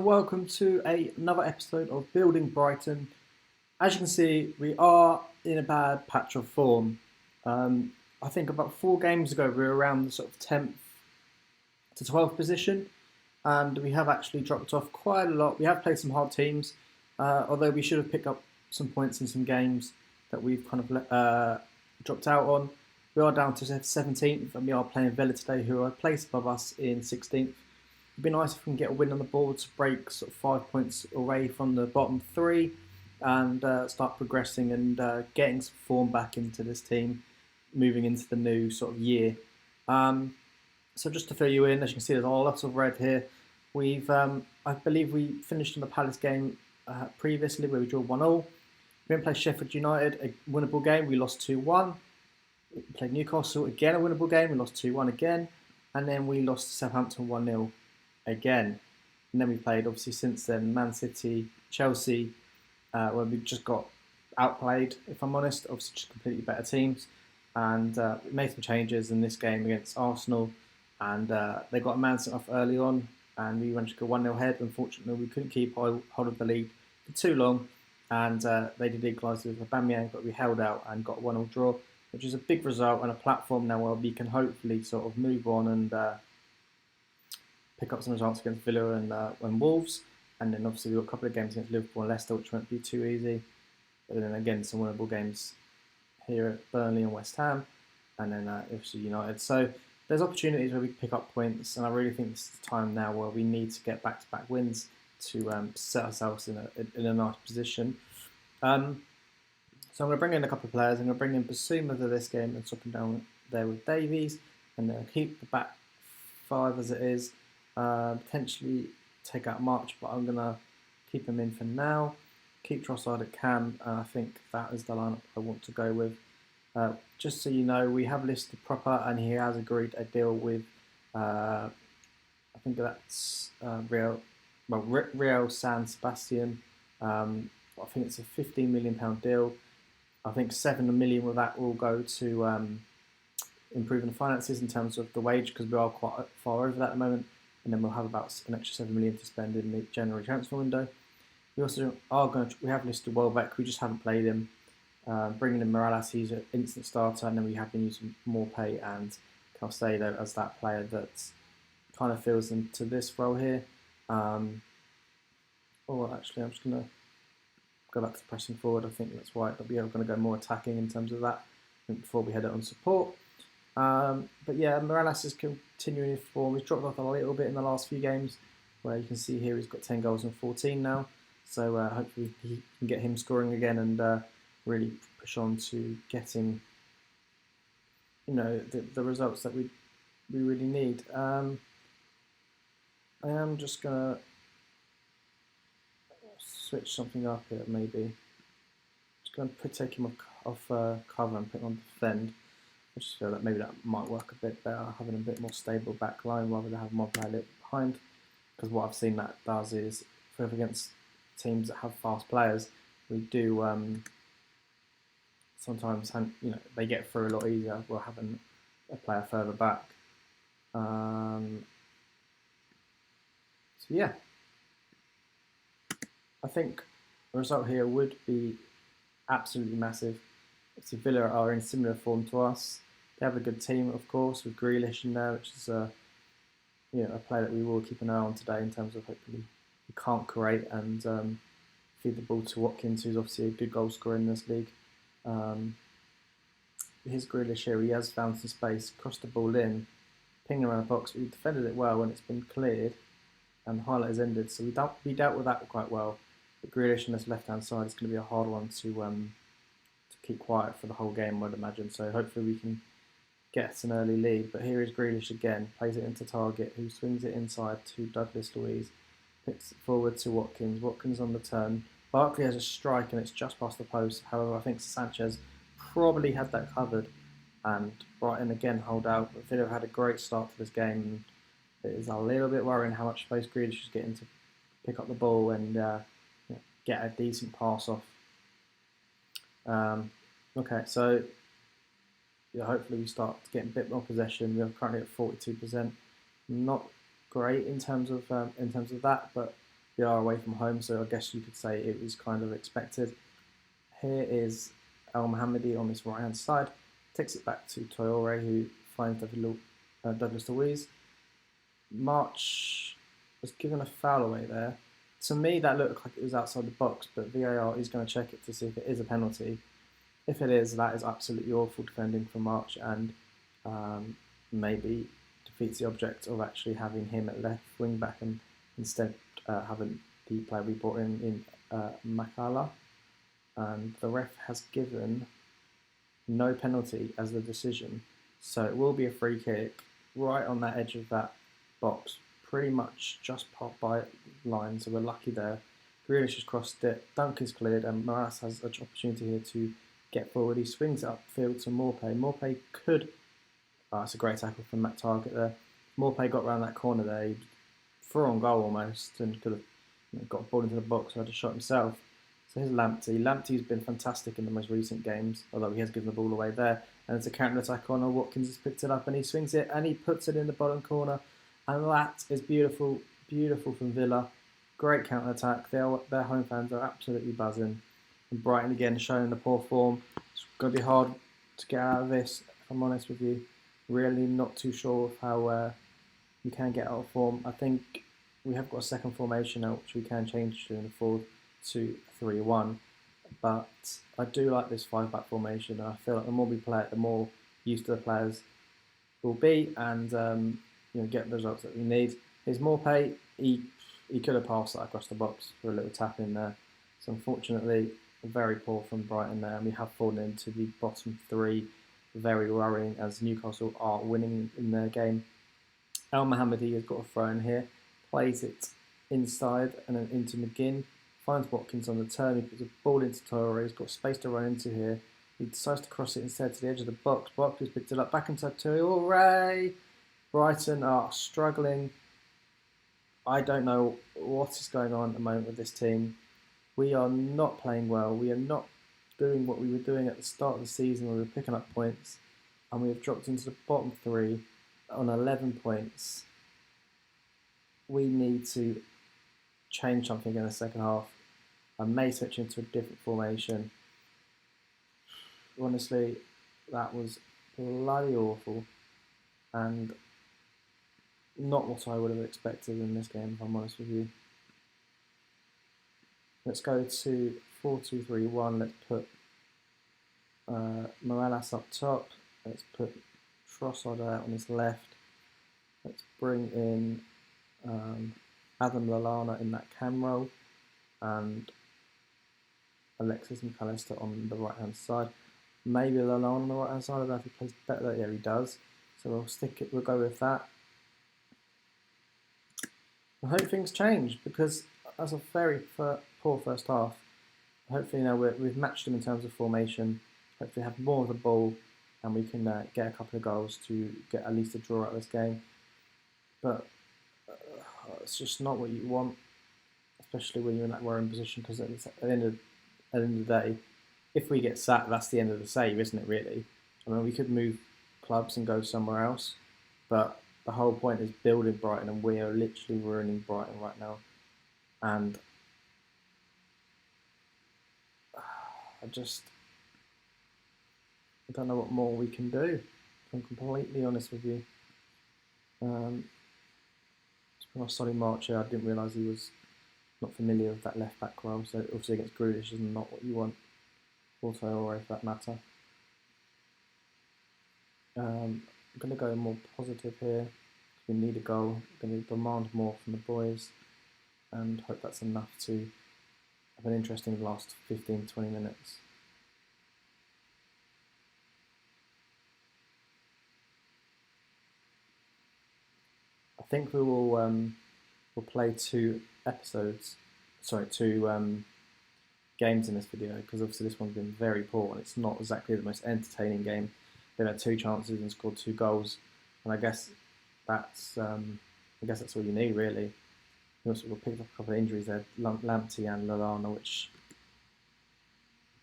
Welcome to another episode of Building Brighton. As you can see, we are in a bad patch of form. I think about 4 games ago, we were around the sort of 10th to 12th position, and we have actually dropped off quite a lot. We have played some hard teams, although we should have picked up some points in some games that we've kind of dropped out on. We are down to 17th, and we are playing Villa today, who are a place above us in 16th. It'd be nice if we can get a win on the board to break sort of 5 points away from the bottom three and start progressing and getting some form back into this team, moving into the new sort of year. So just to fill you in, as you can see, there's a lot of red here. I believe we finished in the Palace game previously where we drew 1-1. We then played Sheffield United, a winnable game. We lost 2-1. We played Newcastle, again a winnable game. We lost 2-1 again. And then we lost to Southampton 1-0 again. And then we played, obviously, since then, Man City, Chelsea, where we just got outplayed, if I'm honest. Obviously, just completely better teams. And we made some changes in this game against Arsenal. And they got a man sent off early on. And we managed to go 1-0 ahead. Unfortunately, we couldn't keep hold of the lead for too long. And they did equalise with Aubameyang, but we held out and got a 1-0 draw, which is a big result and a platform now where we can hopefully sort of move on and pick up some results against Villa and Wolves. And then obviously we've got a couple of games against Liverpool and Leicester, which won't be too easy. But then again, some winnable games here at Burnley and West Ham, and then obviously United. So there's opportunities where we can pick up points, and I really think this is the time now where we need to get back-to-back wins to set ourselves in a nice position. So I'm going to bring in a couple of players. I'm going to bring in Basuma to this game and swap him down there with Davies, and then keep the back five as it is. Potentially take out March, but I'm going to keep him in for now. Keep Trossard at cam, and I think that is the lineup I want to go with. Just so you know, we have listed proper, and he has agreed a deal with, I think that's Real San Sebastian. I think it's a £15 million deal. I think 7 million of that will go to improving the finances in terms of the wage, because we are quite far over that at the moment. And then we'll have about an extra 7 million to spend in the January transfer window. We also we have listed Welbeck, we just haven't played him. Bringing in Morales, he's an instant starter, and then we have been using Morpay and Calcedo as that player that kind of fills into this role here. Actually, I'm just going to go back to pressing forward. I think that's right, but we are going to go more attacking in terms of that before we head on support. But yeah, Morales is continuing his form. He's dropped off a little bit in the last few games, where you can see here he's got 10 goals and 14 now. So hopefully he can get him scoring again and really push on to getting, the results that we really need. I am just gonna switch something up here, maybe. Just gonna take him off cover and put him on defend. I just feel that maybe that might work a bit better, having a bit more stable back line rather than have more player behind. Because what I've seen that does is, for against teams that have fast players, we do sometimes, they get through a lot easier while having a player further back. So yeah, I think the result here would be absolutely massive. Obviously, Villa are in similar form to us. They have a good team, of course, with Grealish in there, which is a player that we will keep an eye on today in terms of hopefully he can't create and feed the ball to Watkins, who's obviously a good goal scorer in this league. Here's Grealish here. He has found some space, crossed the ball in, pinging around the box. We defended it well when it's been cleared, and the highlight has ended. So we dealt with that quite well. But Grealish on this left-hand side is going to be a hard one to keep quiet for the whole game, I'd imagine. So hopefully we can get an early lead. But here is Grealish again, plays it into target, who swings it inside to Douglas Luiz, hits it forward to Watkins. Watkins on the turn. Barkley has a strike and it's just past the post. However, I think Sanchez probably had that covered. And Brighton again hold out. But Villa have had a great start to this game. And it is a little bit worrying how much space Grealish is getting to pick up the ball and get a decent pass off. Okay, so hopefully we start getting a bit more possession. We're currently at 42%. Not great in terms of that, but we are away from home, so I guess you could say it was kind of expected. Here is El Mohammadi on this right hand side, takes it back to Toure, who finds Douglas Luiz. March was given a foul away there. To me, that looked like it was outside the box, but VAR is going to check it to see if it is a penalty. If it is, that is absolutely awful defending from March, and maybe defeats the object of actually having him at left wing back and instead having the player we brought in Makala. And the ref has given no penalty as the decision, so it will be a free kick right on that edge of that box, pretty much just by line, so we're lucky there. Grealish has crossed it, Dunk is cleared, and Morales has an opportunity here to get forward. He swings it upfield to Morpay. Morpay could... it's a great tackle from Matt Target there. Morpay got around that corner there, he threw on goal almost, and could have got a ball into the box, so had a shot himself. So here's Lamptey. Lamptey's been fantastic in the most recent games, although he has given the ball away there. And it's a counter-attack corner. Watkins has picked it up and he swings it and he puts it in the bottom corner. And that is beautiful, beautiful from Villa. Great counter-attack. Their home fans are absolutely buzzing. And Brighton again showing the poor form. It's going to be hard to get out of this, if I'm honest with you. Really not too sure of how you can get out of form. I think we have got a second formation now, which we can change to in the 4-2-3-1, but I do like this 5-back formation, and I feel like the more we play it, the more used to the players will be, and get the results that we need. Here's Morpay. He could have passed that across the box for a little tap in there. So unfortunately, very poor from Brighton there, and we have fallen into the bottom three. Very worrying, as Newcastle are winning in their game. El Mohammadi has got a throw in here, plays it inside and then into McGinn. Finds Watkins on the turn, he puts a ball into Toure, he's got space to run into here. He decides to cross it instead to the edge of the box. Watkins picked it up, back into Toure. Brighton are struggling. I don't know what is going on at the moment with this team. We are not playing well. We are not doing what we were doing at the start of the season where we were picking up points. And we have dropped into the bottom three on 11 points. We need to change something in the second half. I may switch into a different formation. Honestly, that was bloody awful and not what I would have expected in this game, if I'm honest with you. Let's go to 4-2-3-1. Let's put Morales up top. Let's put Trossard out on his left. Let's bring in Adam Lallana in that cam role, and Alexis McAllister on the right hand side. Maybe Lallana on the right hand side. I don't know if he plays better. Yeah, he does. So we'll stick it. We'll go with that. I hope things change, because that's a very poor first half. Hopefully, we've matched them in terms of formation. Hopefully, have more of the ball, and we can get a couple of goals to get at least a draw out of this game. But it's just not what you want, especially when you're in that worrying position, because at the end of the day, if we get sacked, that's the end of the save, isn't it, really? I mean, we could move clubs and go somewhere else, but the whole point is building Brighton, and we are literally ruining Brighton right now. And I don't know what more we can do, if I'm completely honest with you. Solly March here, I didn't realise he was not familiar with that left back role, so obviously against Grealish is not what you want, or for that matter. I'm going to go more positive here. We need a goal. We're going to demand more from the boys, and hope that's enough to have an interesting last 15-20 minutes. I think we will we'll play two games in this video, because obviously this one's been very poor and it's not exactly the most entertaining game. They've had 2 chances and scored 2 goals, and I guess that's all you need, really. We also picked up a couple of injuries there, Lamptey and Lallana, which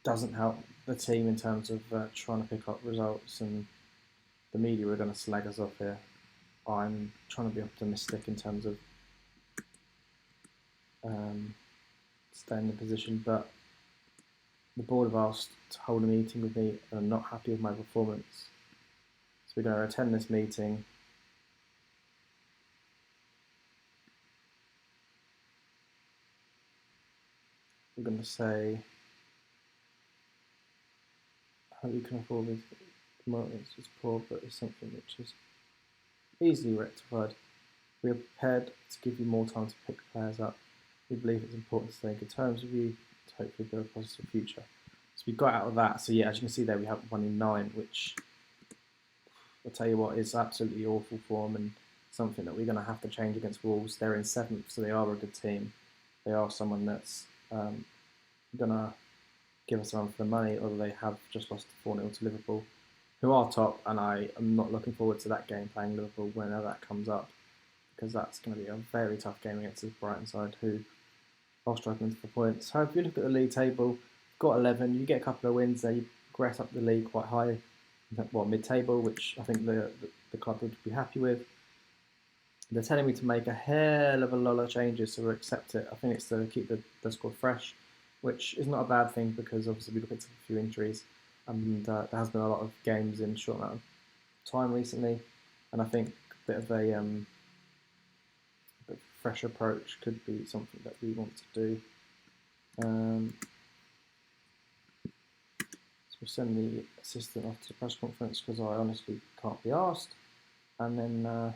doesn't help the team in terms of trying to pick up results, and the media are going to slag us off here. I'm trying to be optimistic in terms of stay in the position, but the board have asked to hold a meeting with me and I'm not happy with my performance. So we're going to attend this meeting. We're going to say, how you can afford this performance is poor, but it's something which is easily rectified. We are prepared to give you more time to pick players up. We believe it's important to stay in good terms with you to hopefully build a positive future. So we got out of that. So yeah, as you can see there, we have 1 in 9, which I'll tell you what is absolutely awful form and something that we're going to have to change against Wolves. They're in 7th, so they are a good team. They are someone that's going to give us a run for the money, although they have just lost 4-0 to Liverpool, who are top, and I am not looking forward to that game playing Liverpool whenever that comes up, because that's going to be a very tough game against this Brighton side, who are struggling for points. However, if you look at the league table, you've got 11, you get a couple of wins there, you progress up the league quite high, well, mid-table, which I think the club would be happy with. They're telling me to make a hell of a lot of changes, so we'll accept it. I think it's to keep the squad fresh, which is not a bad thing because obviously we've picked up a few injuries and there has been a lot of games in a short amount of time recently, and I think a bit of a fresh approach could be something that we want to do. So we'll send the assistant off to the press conference because I honestly can't be asked, and then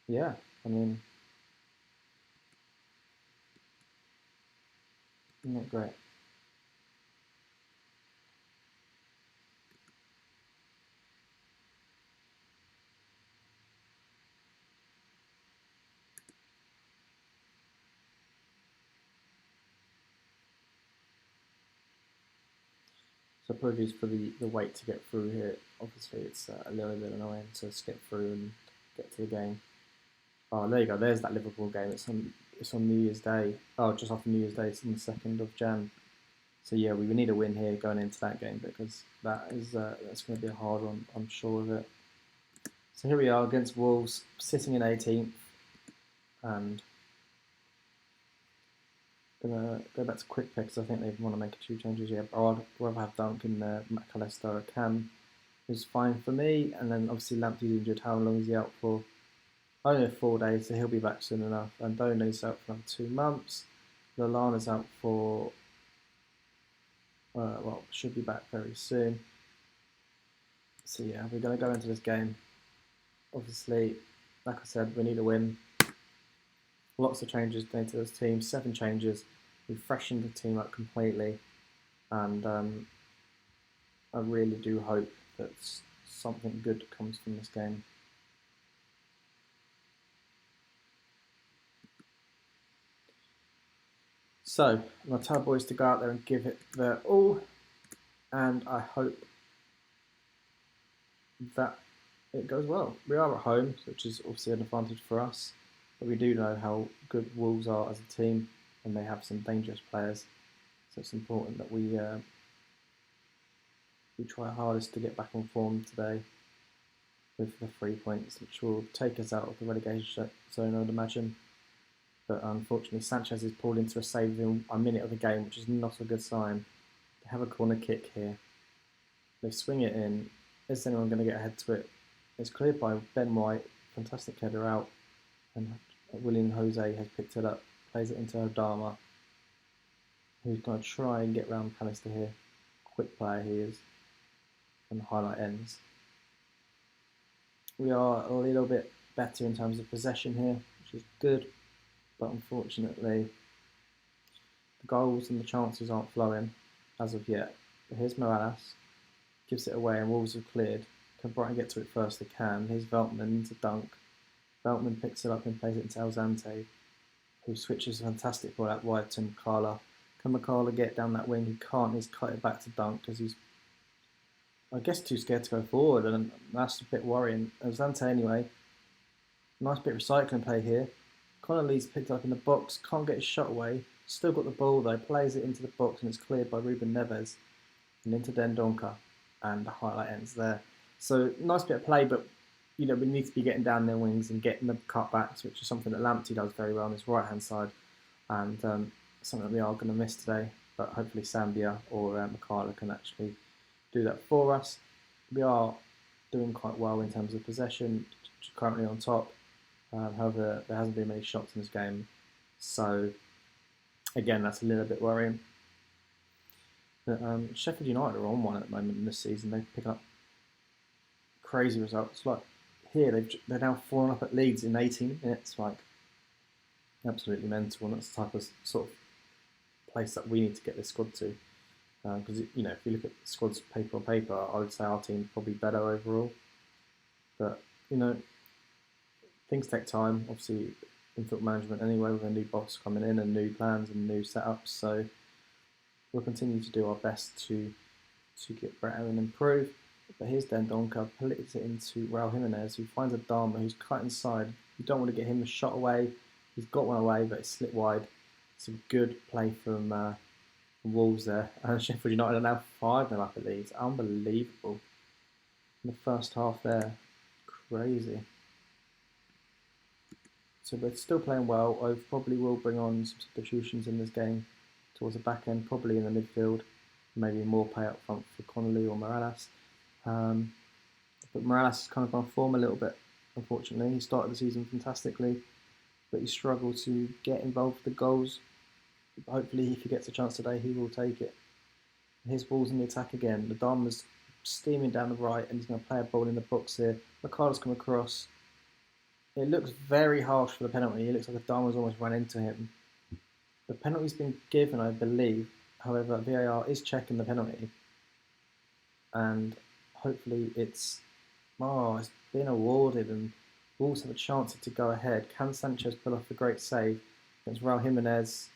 yeah, I mean, not great. So apologies for the wait to get through here. Obviously, it's a little bit annoying to skip through and get to the game. Oh, there you go. There's that Liverpool game. It's on New Year's Day. Oh, just after New Year's Day. It's on the 2nd of Jan. So yeah, we need a win here going into that game because that's going to be a hard one. I'm sure of it. So here we are against Wolves, sitting in 18th, and gonna go back to quick picks. I think they want to make a few changes here. I'd rather have Duncan there, McAllister, Cam, who's fine for me, and then obviously Lamptey's injured. How long is he out for? Only 4 days, so he'll be back soon enough. And Dono's out for another 2 months. Lallana's out for well, should be back very soon. So yeah, we're going to go into this game. Obviously, like I said, we need a win. Lots of changes made to this team, 7 changes. We've freshened the team up completely, and I really do hope that something good comes from this game. So I'm going to tell the boys to go out there and give it their all, and I hope that it goes well. We are at home, which is obviously an advantage for us, but we do know how good Wolves are as a team, and they have some dangerous players. So it's important that we try our hardest to get back on form today with the 3 points, which will take us out of the relegation zone, I would imagine. But unfortunately, Sanchez is pulled into a save in a minute of the game, which is not a good sign. They have a corner kick here. They swing it in. Is anyone going to get ahead to it? It's cleared by Ben White. Fantastic header out. And William Jose has picked it up. Plays it into Adama, who's going to try and get round Pallister here. Quick player he is. And the highlight ends. We are a little bit better in terms of possession here, which is good. But unfortunately, the goals and the chances aren't flowing as of yet. But here's Morales, gives it away, and Wolves have cleared. Can Brighton get to it first? They can. Here's Veltman into Dunk. Veltman picks it up and plays it into Alzante, who switches a fantastic ball out wide to Makala. Can Makala get down that wing? He can't. He's cut it back to Dunk because he's, I guess, too scared to go forward, and that's a bit worrying. Alzante anyway. Nice bit of recycling play here. Connolly's picked up in the box, can't get his shot away. Still got the ball though, plays it into the box and it's cleared by Ruben Neves and into Dendonka, and the highlight ends there. So nice bit of play, but we need to be getting down their wings and getting the cutbacks, which is something that Lamptey does very well on his right-hand side, and something that we are going to miss today. But hopefully Sambia or Mikala can actually do that for us. We are doing quite well in terms of possession, currently on top. However, there hasn't been many shots in this game, so again, that's a little bit worrying. But, Sheffield United are on one at the moment in this season. They're picking up crazy results. Like here, they're now falling up at Leeds in 18 minutes. Like absolutely mental, and that's the type of sort of place that we need to get this squad to. Because if you look at the squad's paper on paper, I would say our team's probably better overall. But things take time. Obviously, in football management anyway, with a new boss coming in and new plans and new setups. So we'll continue to do our best to get better and improve. But here's Dendonka, plays it into Raul Jimenez, who finds a Dharma who's cut inside. You don't want to get him a shot away. He's got one away, but it's slipped wide. It's a good play from Wolves there. And Sheffield United are now 5-0 up at Leeds. Unbelievable. In the first half there. Crazy. So they're still playing well. I probably will bring on some substitutions in this game towards the back end, probably in the midfield. Maybe more pay up front for Connolly or Morales. But Morales has kind of gone form a little bit, unfortunately. He started the season fantastically, but he struggled to get involved with the goals. Hopefully, if he gets a chance today, he will take it. Here's Wolves in the attack again. The Dharma's steaming down the right, and he's going to play a ball in the box here. Mikala's come across. It looks very harsh for the penalty. It looks like the Dharma's almost run into him. The penalty's been given, I believe. However, VAR is checking the penalty. And hopefully it's been awarded and Wolves have a chance to go ahead. Can Sanchez pull off a great save against Raul Jimenez?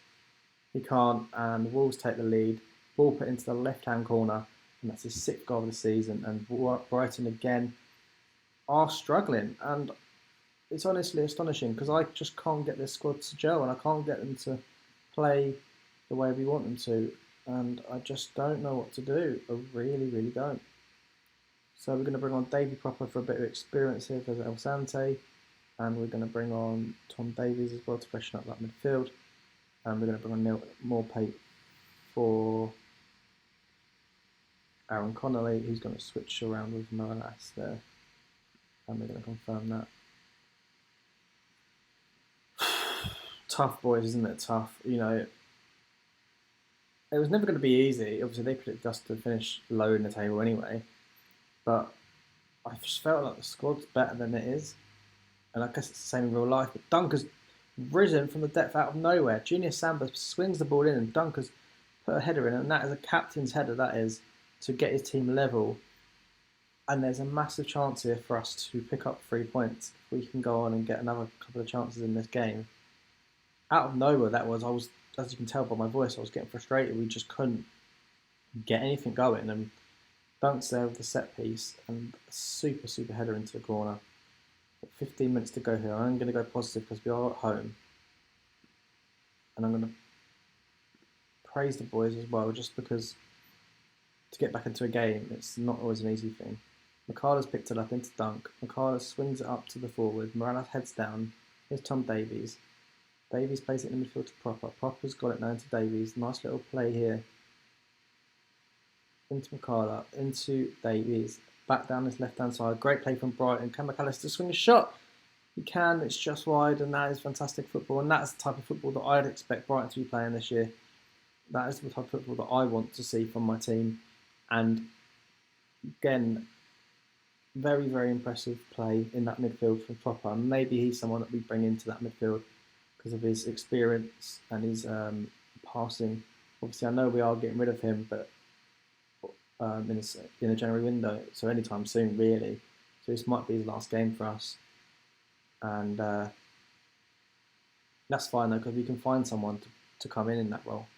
He can't, and the Wolves take the lead. Ball put into the left-hand corner, and that's his 6th goal of the season. And Brighton again are struggling, and it's honestly astonishing because I just can't get this squad to gel, and I can't get them to play the way we want them to, and I just don't know what to do. I really, really don't. So we're going to bring on Davy Proper for a bit of experience here for El Sante, and we're going to bring on Tom Davies as well to freshen up that midfield, and we're going to bring on Neil Morpate for Aaron Connolly, who's going to switch around with Morales there, and we're going to confirm that. Tough, boys, isn't it? Tough. It was never going to be easy. Obviously, they predicted us to finish low in the table anyway. But I just felt like the squad's better than it is. And I guess it's the same in real life. But Dunker's risen from the depth out of nowhere. Junior Samba swings the ball in and Dunker's put a header in. And that is a captain's header, that is, to get his team level. And there's a massive chance here for us to pick up 3 points. If we can go on and get another couple of chances in this game. Out of nowhere, that was. I was, as you can tell by my voice, I was getting frustrated. We just couldn't get anything going. And Dunk's there with the set piece and a super, super header into the corner. 15 minutes to go here. I'm going to go positive because we are at home. And I'm going to praise the boys as well, just because to get back into a game, it's not always an easy thing. Mikala's picked it up into Dunk. Mikala swings it up to the forward. Morales heads down. Here's Tom Davies. Davies plays it in the midfield to Proper. Proper's got it now into Davies. Nice little play here. Into Mikala, into Davies. Back down this left-hand side. Great play from Brighton. Can McAllister swing a shot? He can. It's just wide, and that is fantastic football. And that's the type of football that I'd expect Brighton to be playing this year. That is the type of football that I want to see from my team. And again, very, very impressive play in that midfield from Proper. Maybe he's someone that we bring into that midfield because of his experience and his passing. Obviously, I know we are getting rid of him, but in the January window, so anytime soon, really. So this might be his last game for us, and that's fine though, because we can find someone to come in that role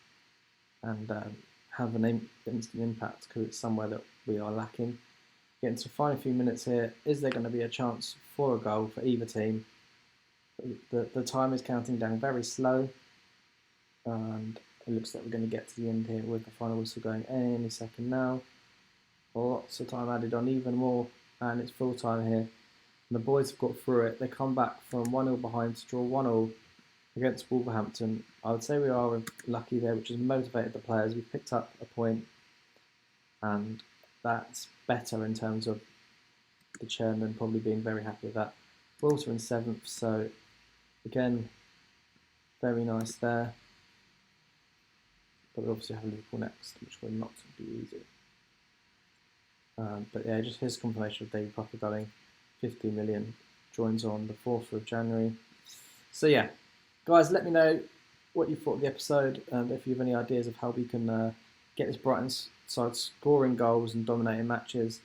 and have an instant impact, because it's somewhere that we are lacking. Getting to the final few minutes here, is there going to be a chance for a goal for either team? The time is counting down very slow, and it looks like we're going to get to the end here with the final whistle going any second now. Lots of time added on, even more, and it's full time here. And the boys have got through it. They come back from 1-0 behind to draw 1-1 against Wolverhampton. I would say we are lucky there, which has motivated the players. We've picked up a point, and that's better in terms of the chairman probably being very happy with that. We're also in 7th, so again, very nice there. But we obviously have Liverpool next, which will not be easy. But yeah, just his confirmation of David Parker Gunning, 50 million, joins on the 4th of January. So yeah, guys, let me know what you thought of the episode, and if you have any ideas of how we can get this Brighton side scoring goals and dominating matches.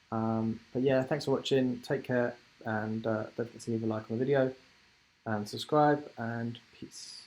But yeah, thanks for watching. Take care, and don't forget to leave a like on the video and subscribe, and peace.